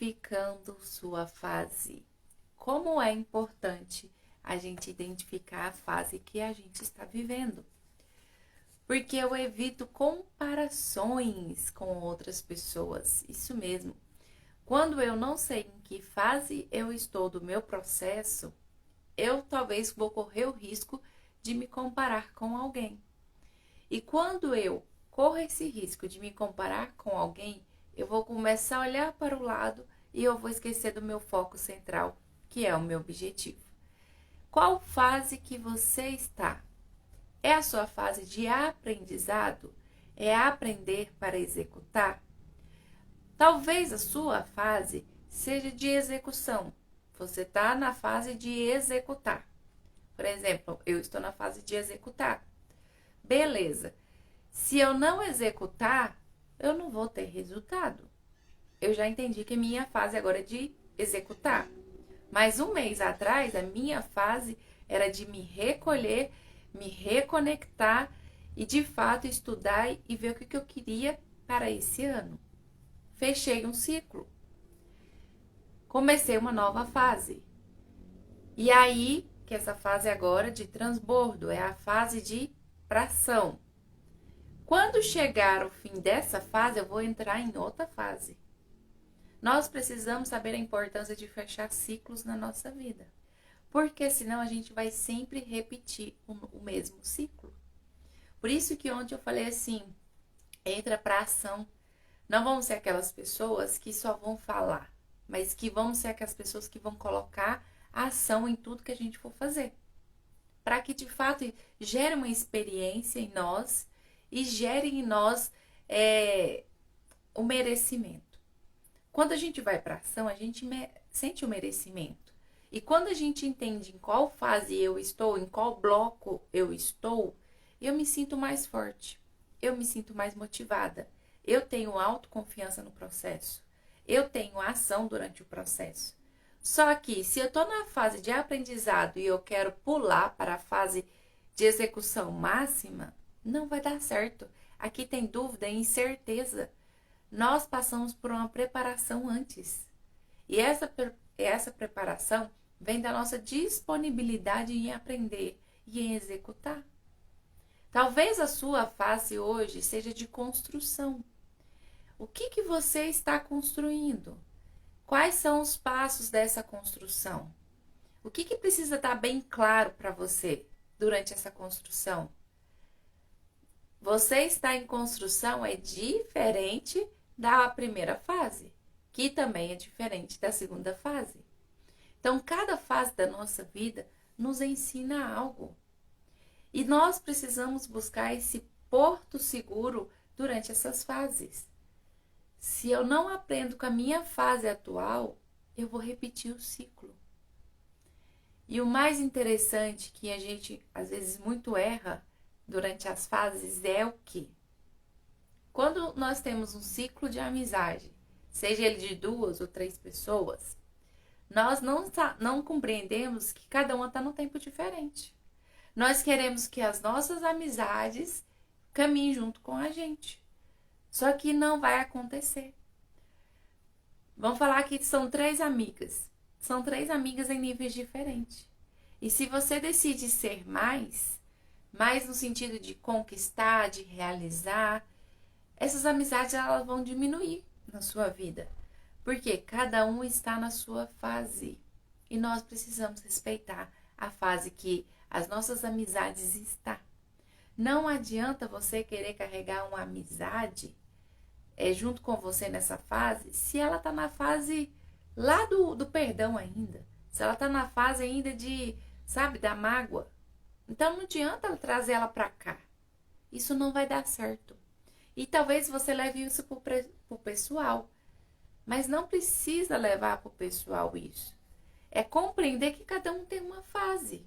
identificando sua fase. Como é importante a gente identificar a fase que a gente está vivendo. Porque eu evito comparações com outras pessoas. Isso mesmo. Quando eu não sei em que fase eu estou do meu processo, eu talvez vou correr o risco de me comparar com alguém. E quando eu corro esse risco de me comparar com alguém, eu vou começar a olhar para o lado e eu vou esquecer do meu foco central, que é o meu objetivo. Qual fase que você está? É a sua fase de aprendizado? É aprender para executar? Talvez a sua fase seja de execução. Você está na fase de executar. Por exemplo, eu estou na fase de executar. Beleza. Se eu não executar, eu não vou ter resultado. Eu já entendi que minha fase agora é de executar. Mas um mês atrás, a minha fase era de me recolher, me reconectar e, de fato, estudar e ver o que eu queria para esse ano. Fechei um ciclo. Comecei uma nova fase. E aí, que essa fase agora de transbordo, é a fase de tração. Quando chegar o fim dessa fase, eu vou entrar em outra fase. Nós precisamos saber a importância de fechar ciclos na nossa vida. Porque senão a gente vai sempre repetir o mesmo ciclo. Por isso que ontem eu falei assim, entra para ação. Não vamos ser aquelas pessoas que só vão falar, mas que vamos ser aquelas pessoas que vão colocar a ação em tudo que a gente for fazer. Para que de fato gere uma experiência em nós e gere em nós o merecimento. Quando a gente vai para ação, a gente sente o merecimento. E quando a gente entende em qual fase eu estou, em qual bloco eu estou, eu me sinto mais forte, eu me sinto mais motivada, eu tenho autoconfiança no processo, eu tenho ação durante o processo. Só que se eu estou na fase de aprendizado e eu quero pular para a fase de execução máxima, não vai dar certo. Aqui tem dúvida e incerteza. Nós passamos por uma preparação antes. E essa preparação vem da nossa disponibilidade em aprender e em executar. Talvez a sua fase hoje seja de construção. O que você está construindo? Quais são os passos dessa construção? O que precisa estar bem claro para você durante essa construção? Você está em construção é diferente da primeira fase, que também é diferente da segunda fase. Então, cada fase da nossa vida nos ensina algo. E nós precisamos buscar esse porto seguro durante essas fases. Se eu não aprendo com a minha fase atual, eu vou repetir o ciclo. E o mais interessante que a gente às vezes muito erra durante as fases é o quê? Quando nós temos um ciclo de amizade, seja ele de 2 ou 3 pessoas, nós não compreendemos que cada uma está num tempo diferente. Nós queremos que as nossas amizades caminhem junto com a gente. Só que não vai acontecer. Vamos falar que são 3 amigas. São 3 amigas em níveis diferentes. E se você decide ser mais no sentido de conquistar, de realizar, essas amizades elas vão diminuir na sua vida. Porque cada um está na sua fase. E nós precisamos respeitar a fase que as nossas amizades estão. Não adianta você querer carregar uma amizade junto com você nessa fase, se ela está na fase lá do perdão ainda. Se ela está na fase ainda de, sabe, da mágoa. Então não adianta trazer ela para cá. Isso não vai dar certo. E talvez você leve isso pro pessoal. Mas não precisa levar pro pessoal isso. É compreender que cada um tem uma fase.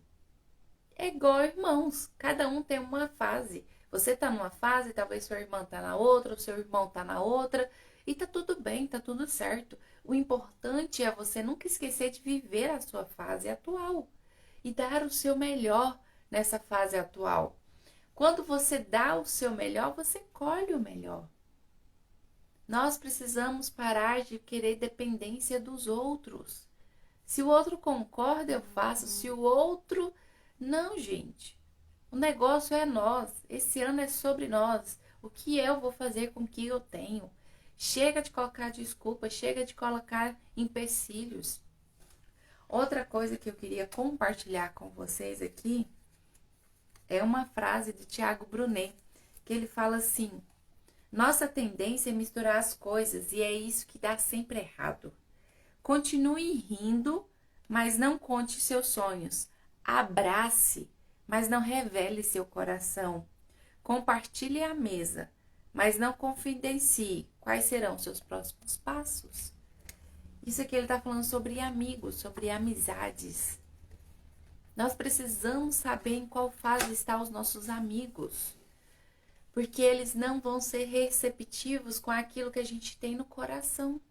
É igual irmãos. Cada um tem uma fase. Você tá numa fase, talvez sua irmã tá na outra, o seu irmão tá na outra. E tá tudo bem, tá tudo certo. O importante é você nunca esquecer de viver a sua fase atual. E dar o seu melhor nessa fase atual. Quando você dá o seu melhor, você colhe o melhor. Nós precisamos parar de querer dependência dos outros. Se o outro concorda, eu faço. Se o outro... Não, gente. O negócio é nós. Esse ano é sobre nós. O que eu vou fazer com o que eu tenho? Chega de colocar desculpa, chega de colocar empecilhos. Outra coisa que eu queria compartilhar com vocês aqui é uma frase de Tiago Brunet, que ele fala assim: nossa tendência é misturar as coisas e é isso que dá sempre errado. Continue rindo, mas não conte seus sonhos. Abrace, mas não revele seu coração. Compartilhe a mesa, mas não confidencie quais serão seus próximos passos. Isso aqui ele está falando sobre amigos, sobre amizades. Nós precisamos saber em qual fase estão os nossos amigos, porque eles não vão ser receptivos com aquilo que a gente tem no coração.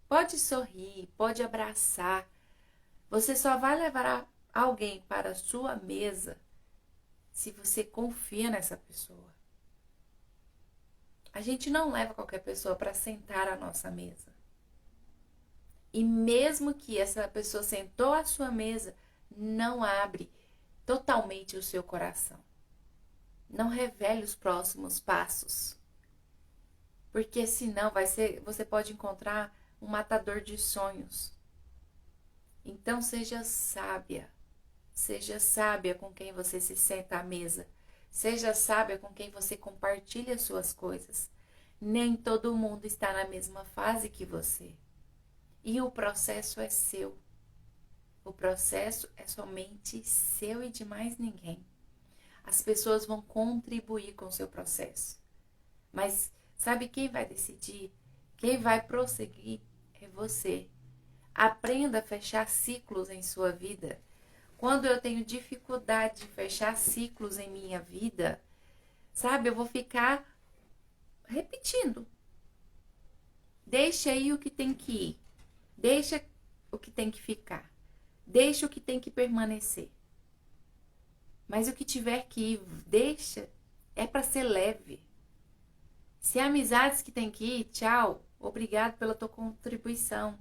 Pode sorrir, pode abraçar. Você só vai levar alguém para a sua mesa se você confia nessa pessoa. A gente não leva qualquer pessoa para sentar à nossa mesa. E mesmo que essa pessoa sentou à sua mesa, não abre totalmente o seu coração. Não revele os próximos passos. Porque senão você pode encontrar um matador de sonhos. Então seja sábia. Seja sábia com quem você se senta à mesa. Seja sábia com quem você compartilha suas coisas. Nem todo mundo está na mesma fase que você. E o processo é seu. O processo é somente seu e de mais ninguém. As pessoas vão contribuir com o seu processo. Mas sabe quem vai decidir? Quem vai prosseguir é você. Aprenda a fechar ciclos em sua vida. Quando eu tenho dificuldade de fechar ciclos em minha vida, sabe, eu vou ficar repetindo. Deixa aí o que tem que ir. Deixa o que tem que ficar. Deixa o que tem que permanecer. Mas o que tiver que ir, deixa. É para ser leve. Se é amizades que tem que ir, tchau. Obrigado pela tua contribuição.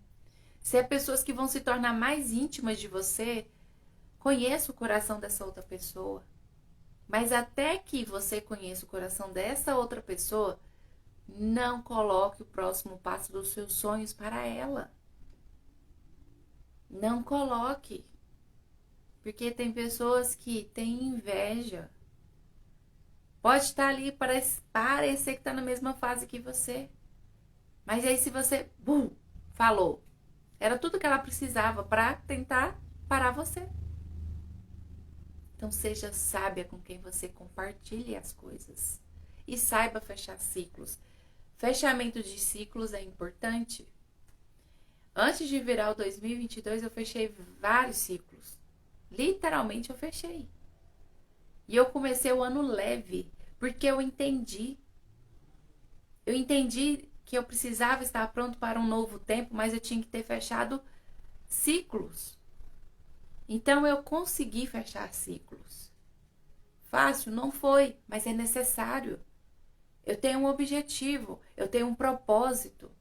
Se é pessoas que vão se tornar mais íntimas de você, conheça o coração dessa outra pessoa. Mas até que você conheça o coração dessa outra pessoa, não coloque o próximo passo dos seus sonhos para ela. Não coloque. Porque tem pessoas que têm inveja. Pode estar ali, parecer que está na mesma fase que você. Mas aí se você, falou. Era tudo que ela precisava para tentar parar você. Então seja sábia com quem você compartilhe as coisas. E saiba fechar ciclos. Fechamento de ciclos é importante. Antes de virar o 2022, eu fechei vários ciclos. Literalmente eu fechei. E eu comecei o ano leve, porque eu entendi. Eu entendi que eu precisava estar pronto para um novo tempo, mas eu tinha que ter fechado ciclos. Então eu consegui fechar ciclos. Fácil? Não foi, mas é necessário. Eu tenho um objetivo, eu tenho um propósito.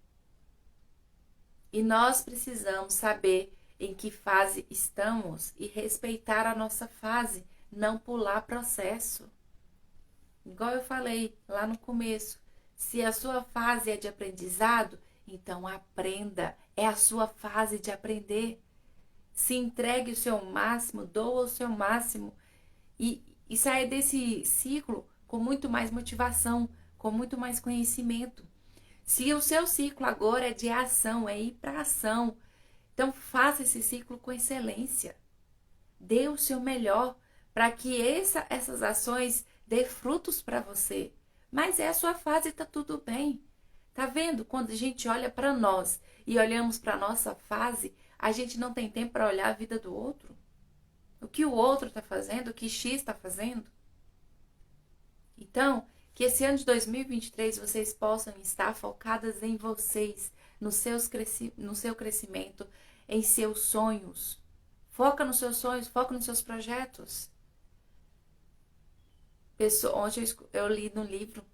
E nós precisamos saber em que fase estamos e respeitar a nossa fase, não pular processo. Igual eu falei lá no começo, se a sua fase é de aprendizado, então aprenda, é a sua fase de aprender. Se entregue o seu máximo, doa o seu máximo e saia desse ciclo com muito mais motivação, com muito mais conhecimento. Se o seu ciclo agora é de ação, é ir para ação, então faça esse ciclo com excelência. Dê o seu melhor para que essas ações dê frutos para você. Mas é a sua fase e está tudo bem. Tá vendo? Quando a gente olha para nós e olhamos para a nossa fase, a gente não tem tempo para olhar a vida do outro. O que o outro está fazendo, o que X está fazendo. Então, que esse ano de 2023 vocês possam estar focadas em vocês, no seu crescimento, em seus sonhos. Foca nos seus sonhos, foca nos seus projetos. Ontem eu li no livro,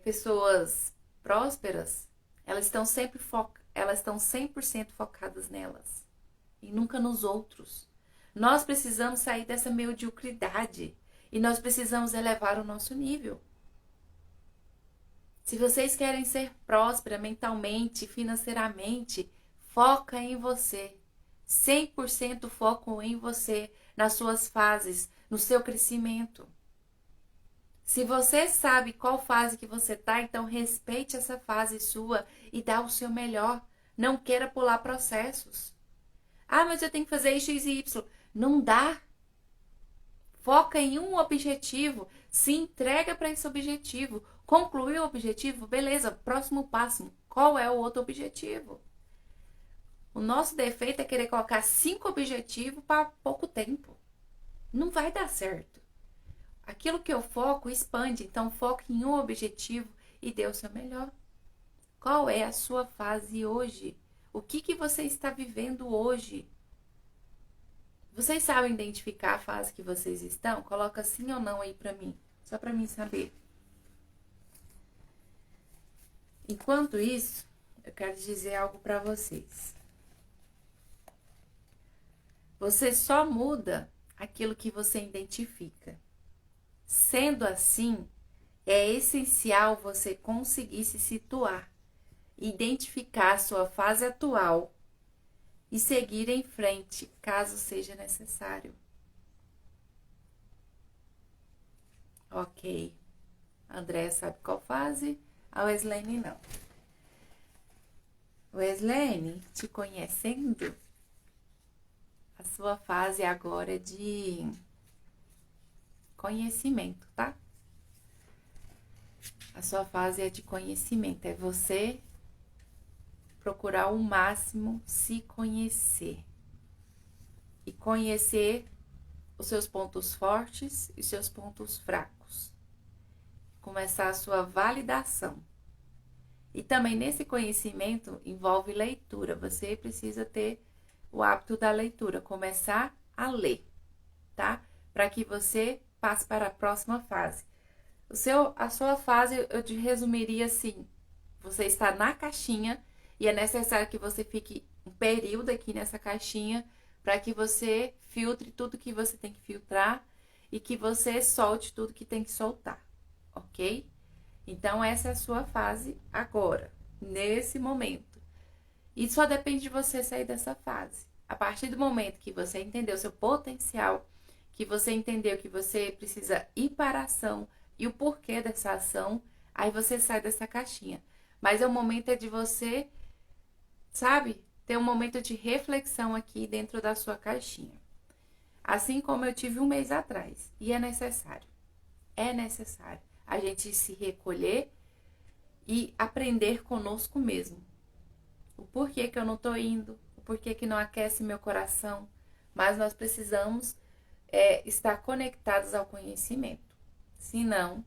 pessoas prósperas, elas estão 100% focadas nelas e nunca nos outros. Nós precisamos sair dessa mediocridade e nós precisamos elevar o nosso nível. Se vocês querem ser próspera mentalmente, financeiramente, foca em você. 100% foco em você, nas suas fases, no seu crescimento. Se você sabe qual fase que você tá, então respeite essa fase sua e dá o seu melhor. Não queira pular processos. Ah, mas eu tenho que fazer X e Y. Não dá. Foca em um objetivo. Se entrega para esse objetivo. Concluiu o objetivo? Beleza, próximo passo. Qual é o outro objetivo? O nosso defeito é querer colocar 5 objetivos para pouco tempo. Não vai dar certo. Aquilo que eu foco expande, então foque em um objetivo e dê o seu melhor. Qual é a sua fase hoje? O que você está vivendo hoje? Vocês sabem identificar a fase que vocês estão? Coloca sim ou não aí para mim, só para mim saber. Enquanto isso, eu quero dizer algo para vocês. Você só muda aquilo que você identifica. Sendo assim, é essencial você conseguir se situar, identificar a sua fase atual e seguir em frente, caso seja necessário. Ok. A Andréia sabe qual fase, a Weslene não. Weslene, te conhecendo, a sua fase agora é de conhecimento, tá? A sua fase é de conhecimento, é você procurar ao máximo se conhecer. E conhecer os seus pontos fortes e os seus pontos fracos. Começar a sua validação. E também nesse conhecimento envolve leitura. Você precisa ter o hábito da leitura, começar a ler, tá? Para que você passe para a próxima fase. A sua fase, eu te resumiria assim: você está na caixinha e é necessário que você fique um período aqui nessa caixinha para que você filtre tudo que você tem que filtrar e que você solte tudo que tem que soltar, ok? Então, essa é a sua fase agora, nesse momento. E só depende de você sair dessa fase. A partir do momento que você entendeu o seu potencial, que você entendeu que você precisa ir para a ação e o porquê dessa ação, aí você sai dessa caixinha. Mas o momento é de você, sabe, ter um momento de reflexão aqui dentro da sua caixinha. Assim como eu tive um mês atrás. E é necessário. É necessário a gente se recolher e aprender conosco mesmo. O porquê que eu não tô indo, o porquê que não aquece meu coração. Mas nós precisamos estar conectados ao conhecimento. Senão,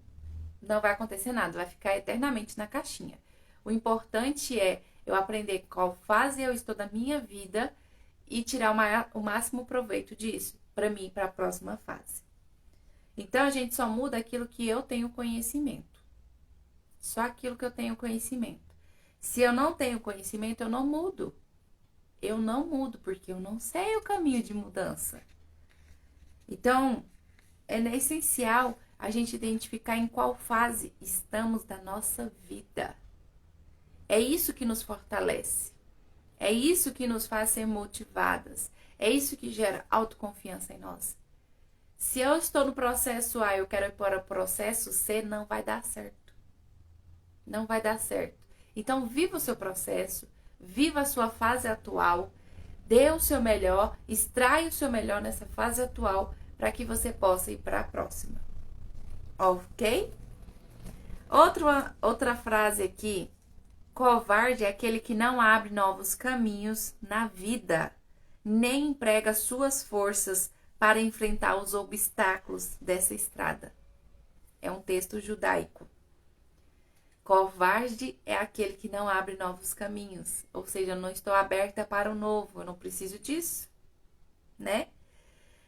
não vai acontecer nada, vai ficar eternamente na caixinha. O importante é eu aprender qual fase eu estou da minha vida e tirar o máximo proveito disso, para mim, para a próxima fase. Então, a gente só muda aquilo que eu tenho conhecimento. Só aquilo que eu tenho conhecimento. Se eu não tenho conhecimento, eu não mudo. Eu não mudo, porque eu não sei o caminho de mudança. Então, é essencial a gente identificar em qual fase estamos da nossa vida. É isso que nos fortalece. É isso que nos faz ser motivadas. É isso que gera autoconfiança em nós. Se eu estou no processo A e eu quero ir para o processo C, não vai dar certo. Não vai dar certo. Então, viva o seu processo, viva a sua fase atual, dê o seu melhor, extrai o seu melhor nessa fase atual para que você possa ir para a próxima. Ok? Outra frase aqui. Covarde é aquele que não abre novos caminhos na vida, nem emprega suas forças para enfrentar os obstáculos dessa estrada. É um texto judaico. Covarde é aquele que não abre novos caminhos. Ou seja, eu não estou aberta para o novo, eu não preciso disso, né?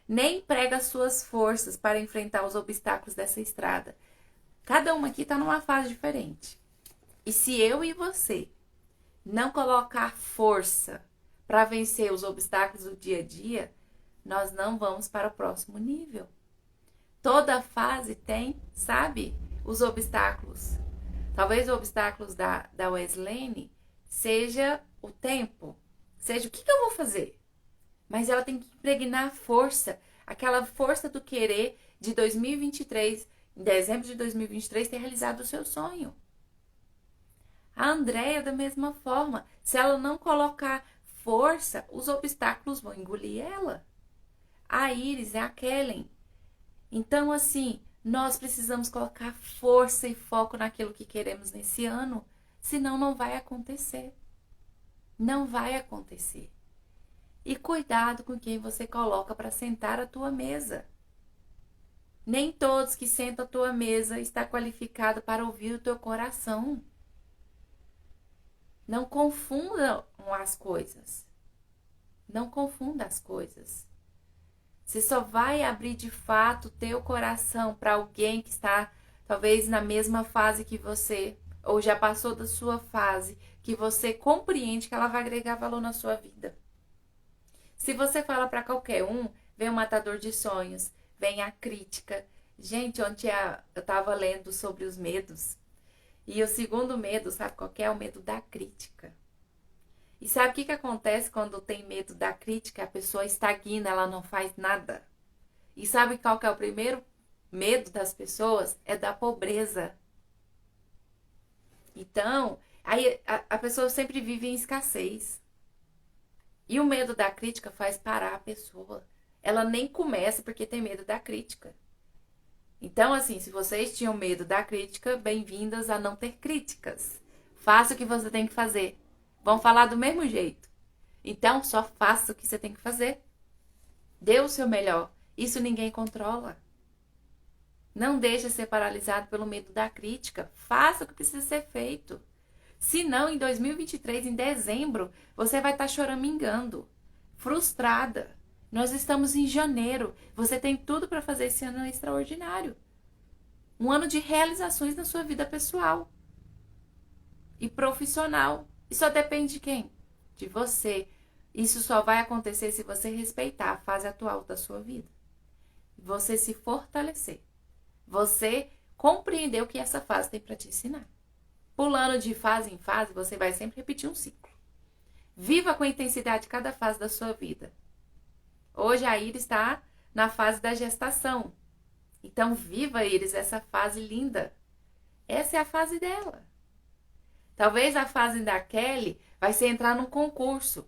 Nem emprega suas forças para enfrentar os obstáculos dessa estrada. Cada uma aqui está numa fase diferente. E se eu e você não colocar força para vencer os obstáculos do dia a dia, nós não vamos para o próximo nível. Toda fase tem, sabe, os obstáculos. Talvez os obstáculos da Weslane seja o tempo, seja o que eu vou fazer. Mas ela tem que impregnar força, aquela força do querer de 2023, em dezembro de 2023, ter realizado o seu sonho. A Andréia, da mesma forma, se ela não colocar força, os obstáculos vão engolir ela. A Iris é a Kellen. Então, assim, nós precisamos colocar força e foco naquilo que queremos nesse ano, senão não vai acontecer. Não vai acontecer. E cuidado com quem você coloca para sentar à tua mesa. Nem todos que sentam à tua mesa está qualificado para ouvir o teu coração. Não confundam as coisas. Não confunda as coisas. Você só vai abrir de fato o teu coração para alguém que está talvez na mesma fase que você, ou já passou da sua fase, que você compreende que ela vai agregar valor na sua vida. Se você fala para qualquer um, vem o matador de sonhos, vem a crítica. Gente, ontem eu estava lendo sobre os medos. E o segundo medo, sabe qual que é? O medo da crítica. E sabe o que acontece quando tem medo da crítica? A pessoa estagna, ela não faz nada. E sabe qual que é o primeiro medo das pessoas? É da pobreza. Então, aí a pessoa sempre vive em escassez. E o medo da crítica faz parar a pessoa. Ela nem começa porque tem medo da crítica. Então, assim, se vocês tinham medo da crítica, bem-vindas a não ter críticas. Faça o que você tem que fazer. Vão falar do mesmo jeito. Então, só faça o que você tem que fazer. Dê o seu melhor. Isso ninguém controla. Não deixe ser paralisado pelo medo da crítica. Faça o que precisa ser feito. Se não, em 2023, em dezembro, você vai estar choramingando, frustrada. Nós estamos em janeiro. Você tem tudo para fazer esse ano extraordinário. Um ano de realizações na sua vida pessoal e profissional. E só depende de quem? De você. Isso só vai acontecer se você respeitar a fase atual da sua vida. Você se fortalecer. Você compreender o que essa fase tem para te ensinar. Pulando de fase em fase, você vai sempre repetir um ciclo. Viva com intensidade cada fase da sua vida. Hoje a Iris está na fase da gestação. Então viva, Iris, essa fase linda. Essa é a fase dela. Talvez a fase da Kelly vai ser entrar num concurso.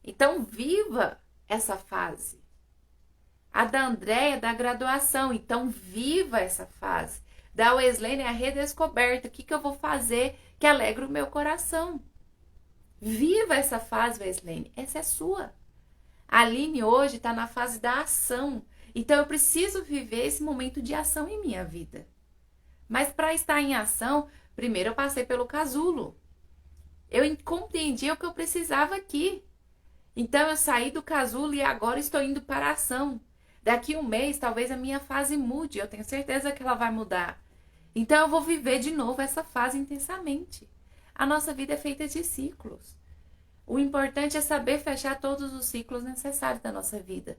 Então viva essa fase. A da Andréia da graduação. Então viva essa fase. Da Weslane é a redescoberta. O que eu vou fazer que alegra o meu coração? Viva essa fase, Weslane. Essa é sua. A Aline hoje está na fase da ação. Então eu preciso viver esse momento de ação em minha vida. Mas para estar em ação, primeiro eu passei pelo casulo. Eu compreendi o que eu precisava aqui. Então eu saí do casulo e agora estou indo para a ação. Daqui um mês, talvez a minha fase mude. Eu tenho certeza que ela vai mudar. Então eu vou viver de novo essa fase intensamente. A nossa vida é feita de ciclos. O importante é saber fechar todos os ciclos necessários da nossa vida.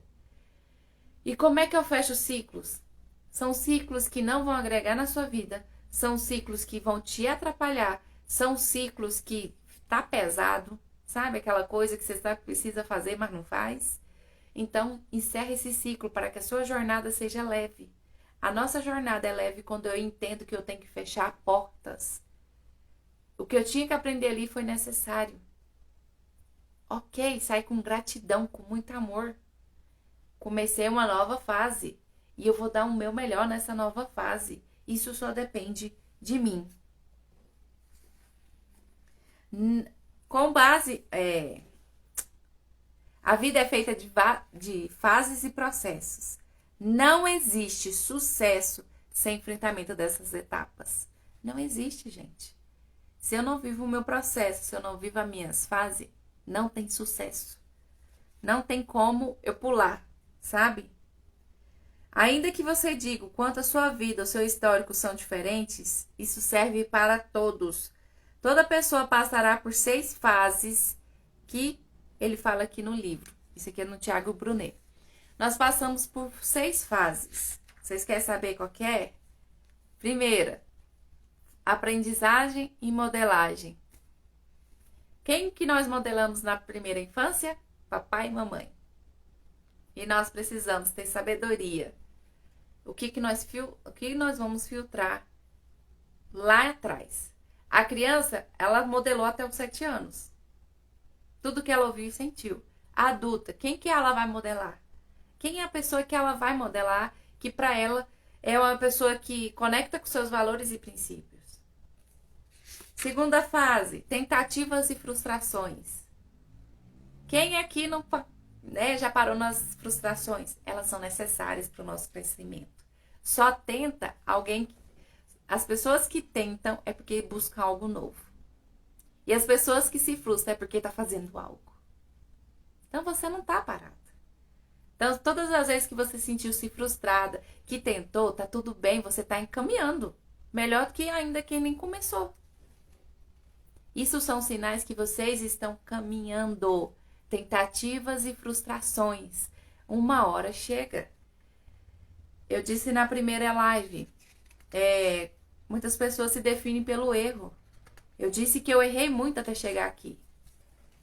E como é que eu fecho os ciclos? São ciclos que não vão agregar na sua vida. São ciclos que vão te atrapalhar. São ciclos que tá pesado. Sabe aquela coisa que você sabe que precisa fazer, mas não faz? Então, encerre esse ciclo para que a sua jornada seja leve. A nossa jornada é leve quando eu entendo que eu tenho que fechar portas. O que eu tinha que aprender ali foi necessário. Ok, sai com gratidão, com muito amor. Comecei uma nova fase e eu vou dar o meu melhor nessa nova fase. Isso só depende de mim. Com base... A vida é feita de fases e processos. Não existe sucesso sem enfrentamento dessas etapas. Não existe, gente. Se eu não vivo o meu processo, se eu não vivo as minhas fases, não tem sucesso. Não tem como eu pular, sabe? Ainda que você diga o quanto a sua vida, o seu histórico são diferentes, isso serve para todos. Toda pessoa passará por 6 fases que ele fala aqui no livro. Isso aqui é no Tiago Brunet. Nós passamos por 6 fases. Vocês querem saber qual que é? Primeira, aprendizagem e modelagem. Quem que nós modelamos na primeira infância? Papai e mamãe. E nós precisamos ter sabedoria. O que nós vamos filtrar lá atrás? A criança, ela modelou até os 7 anos. Tudo que ela ouviu e sentiu. A adulta, quem que ela vai modelar? Quem é a pessoa que ela vai modelar que para ela é uma pessoa que conecta com seus valores e princípios? Segunda fase, tentativas e frustrações. Quem aqui não, já parou nas frustrações? Elas são necessárias para o nosso crescimento. Só tenta alguém. As pessoas que tentam é porque buscam algo novo. E as pessoas que se frustram é porque está fazendo algo. Então você não está parada. Então todas as vezes que você sentiu-se frustrada, que tentou, tá tudo bem, você está encaminhando. Melhor do que ainda quem nem começou. Isso são sinais que vocês estão caminhando. Tentativas e frustrações. Uma hora chega. Eu disse na primeira live, muitas pessoas se definem pelo erro. Eu disse que eu errei muito até chegar aqui.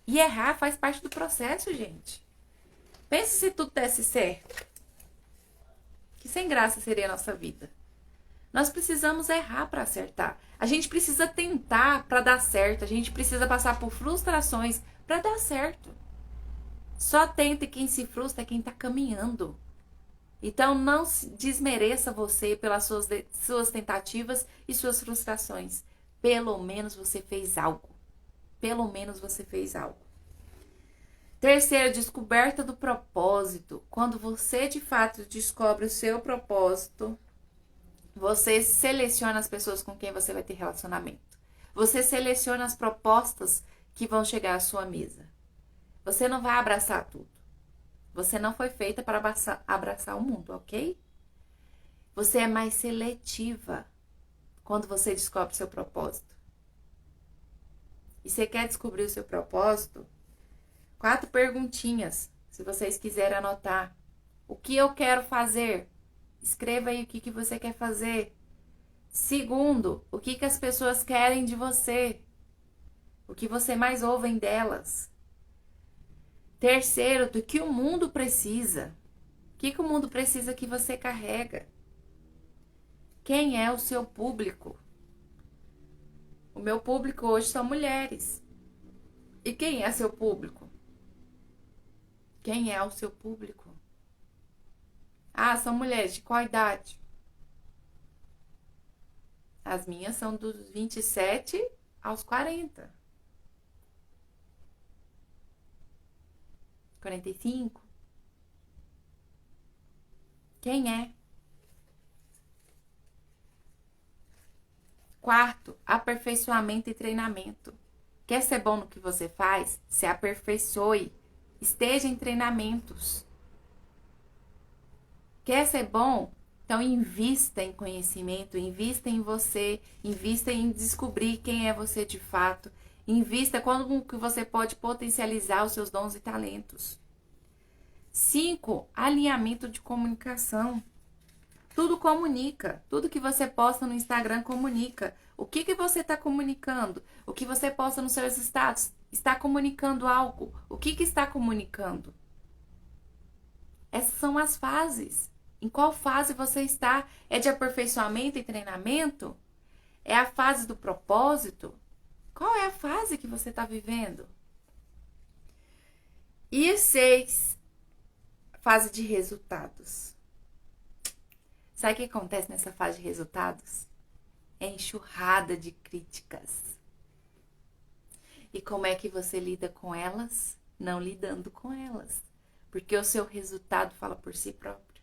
E errar faz parte do processo, gente. Pense se tudo desse certo. Que sem graça seria a nossa vida. Nós precisamos errar para acertar. A gente precisa tentar para dar certo. A gente precisa passar por frustrações para dar certo. Só tenta quem se frustra é quem está caminhando. Então não desmereça você pelas suas tentativas e suas frustrações. Pelo menos você fez algo. Pelo menos você fez algo. Terceiro, descoberta do propósito. Quando você de fato descobre o seu propósito, você seleciona as pessoas com quem você vai ter relacionamento. Você seleciona as propostas que vão chegar à sua mesa. Você não vai abraçar tudo. Você não foi feita para abraçar o mundo, ok? Você é mais seletiva quando você descobre o seu propósito. E você quer descobrir o seu propósito? 4 perguntinhas, se vocês quiserem anotar. O que eu quero fazer? Escreva aí o que você quer fazer. Segundo, o que as pessoas querem de você? O que você mais ouve delas? Terceiro, do que o mundo precisa? O que o mundo precisa que você carrega? Quem é o seu público? O meu público hoje são mulheres. E quem é seu público? Quem é o seu público? Ah, são mulheres de qual idade? As minhas são dos 27 aos 40. 45? Quem é? Quarto, aperfeiçoamento e treinamento. Quer ser bom no que você faz? Se aperfeiçoe. Esteja em treinamentos. Quer ser bom? Então invista em conhecimento, invista em você, invista em descobrir quem é você de fato. Invista como que você pode potencializar os seus dons e talentos. 5, alinhamento de comunicação. Tudo comunica. Tudo que você posta no Instagram comunica. O que você está comunicando? O que você posta nos seus status está comunicando algo. O que está comunicando? Essas são as fases. Em qual fase você está? É de aperfeiçoamento e treinamento? É a fase do propósito? Qual é a fase que você está vivendo? E 6, fase de resultados. Sabe o que acontece nessa fase de resultados? É enxurrada de críticas. E como é que você lida com elas? Não lidando com elas. Porque o seu resultado fala por si próprio.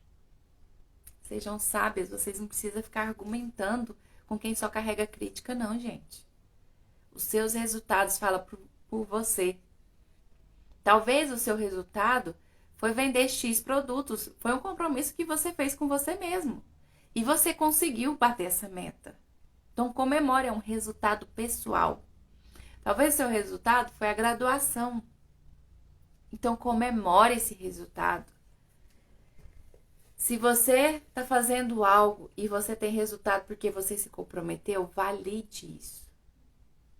Sejam sábios, vocês não precisam ficar argumentando com quem só carrega crítica, não, gente. Os seus resultados falam por você. Talvez o seu resultado foi vender X produtos. Foi um compromisso que você fez com você mesmo. E você conseguiu bater essa meta. Então comemore, é um resultado pessoal. Talvez seu resultado foi a graduação. Então comemore esse resultado. Se você está fazendo algo e você tem resultado porque você se comprometeu, valide isso.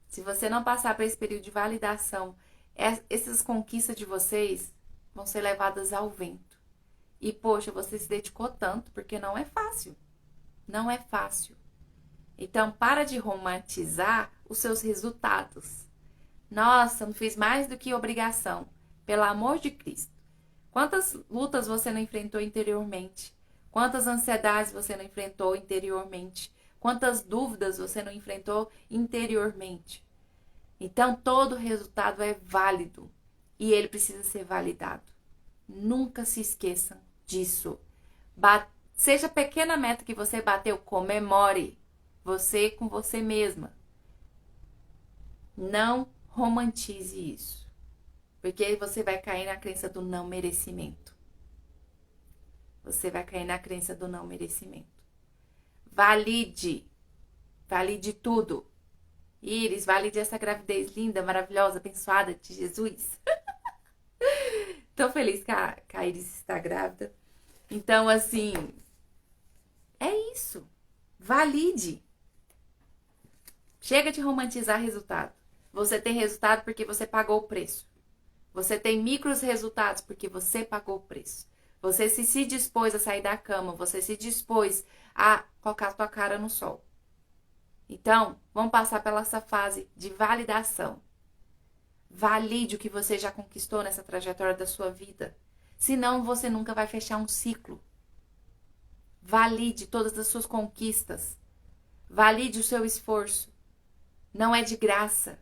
Se você não passar por esse período de validação, essas conquistas de vocês vão ser levadas ao vento. E, poxa, você se dedicou tanto, porque não é fácil. Não é fácil. Então, para de romantizar os seus resultados. Nossa, não fiz mais do que obrigação. Pelo amor de Cristo. Quantas lutas você não enfrentou interiormente? Quantas ansiedades você não enfrentou interiormente? Quantas dúvidas você não enfrentou interiormente? Então, todo resultado é válido e ele precisa ser validado. Nunca se esqueçam disso. Seja a pequena meta que você bateu, comemore. Você com você mesma. Não romantize isso. Porque você vai cair na crença do não merecimento. Você vai cair na crença do não merecimento. Valide. Valide tudo. Iris, valide essa gravidez linda, maravilhosa, abençoada de Jesus. Tô feliz que a Iris está grávida. Então, assim, é isso. Valide. Chega de romantizar resultado. Você tem resultado porque você pagou o preço. Você tem micros resultados porque você pagou o preço. Você se dispôs a sair da cama. Você se dispôs a colocar a sua cara no sol. Então, vamos passar pela essa fase de validação. Valide o que você já conquistou nessa trajetória da sua vida. Senão, você nunca vai fechar um ciclo. Valide todas as suas conquistas. Valide o seu esforço. Não é de graça.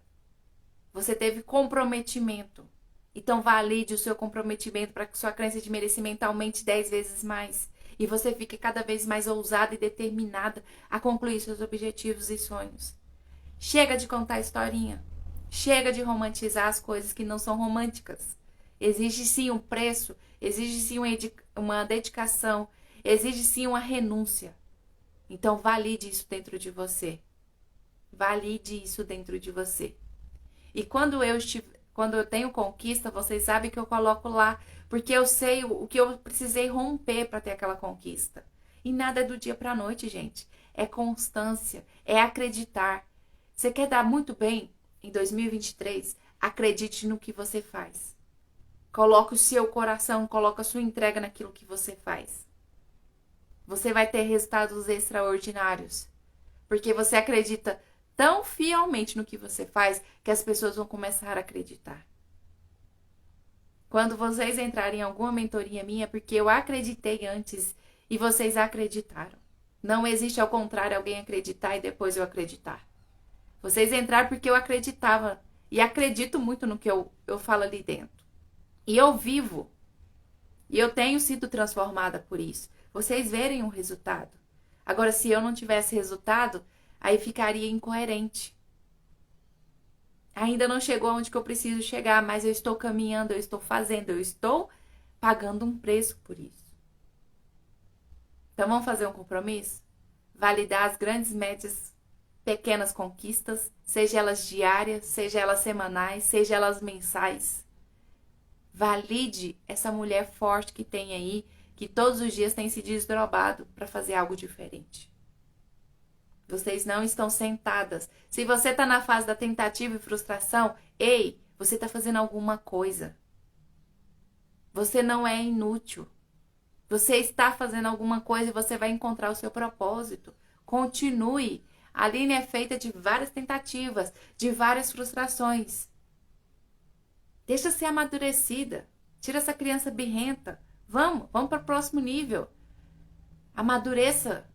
Você teve comprometimento. Então, valide o seu comprometimento para que sua crença de merecimento aumente 10 vezes mais. E você fique cada vez mais ousada e determinada a concluir seus objetivos e sonhos. Chega de contar historinha. Chega de romantizar as coisas que não são românticas. Exige sim um preço, exige sim uma dedicação, exige sim uma renúncia. Então, valide isso dentro de você. Valide isso dentro de você. E quando eu tenho conquista, vocês sabem que eu coloco lá, porque eu sei o que eu precisei romper para ter aquela conquista. E nada é do dia para a noite, gente. É constância, é acreditar. Você quer dar muito bem em 2023? Acredite no que você faz. Coloque o seu coração, coloque a sua entrega naquilo que você faz. Você vai ter resultados extraordinários. Porque você acredita tão fielmente no que você faz que as pessoas vão começar a acreditar. Quando vocês entrarem em alguma mentoria minha, porque eu acreditei antes e vocês acreditaram. Não existe ao contrário alguém acreditar e depois eu acreditar. Vocês entraram porque eu acreditava e acredito muito no que eu falo ali dentro. E eu vivo. E eu tenho sido transformada por isso. Vocês verem o resultado. Agora, se eu não tivesse resultado, aí ficaria incoerente. Ainda não chegou aonde que eu preciso chegar, mas eu estou caminhando, eu estou fazendo, eu estou pagando um preço por isso. Então vamos fazer um compromisso? Validar as grandes, médias, pequenas conquistas, seja elas diárias, seja elas semanais, seja elas mensais. Valide essa mulher forte que tem aí, que todos os dias tem se desdobrado para fazer algo diferente. Vocês não estão sentadas. Se você está na fase da tentativa e frustração, ei, você está fazendo alguma coisa. Você não é inútil. Você está fazendo alguma coisa e você vai encontrar o seu propósito. Continue. A linha é feita de várias tentativas, de várias frustrações. Deixa ser amadurecida. Tira essa criança birrenta. Vamos para o próximo nível. Amadureça.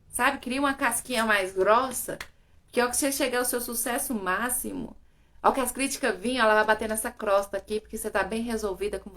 Sabe, cria uma casquinha mais grossa, que ao que você chegar ao seu sucesso máximo, ao que as críticas vinham, ela vai bater nessa crosta aqui, porque você tá bem resolvida com você.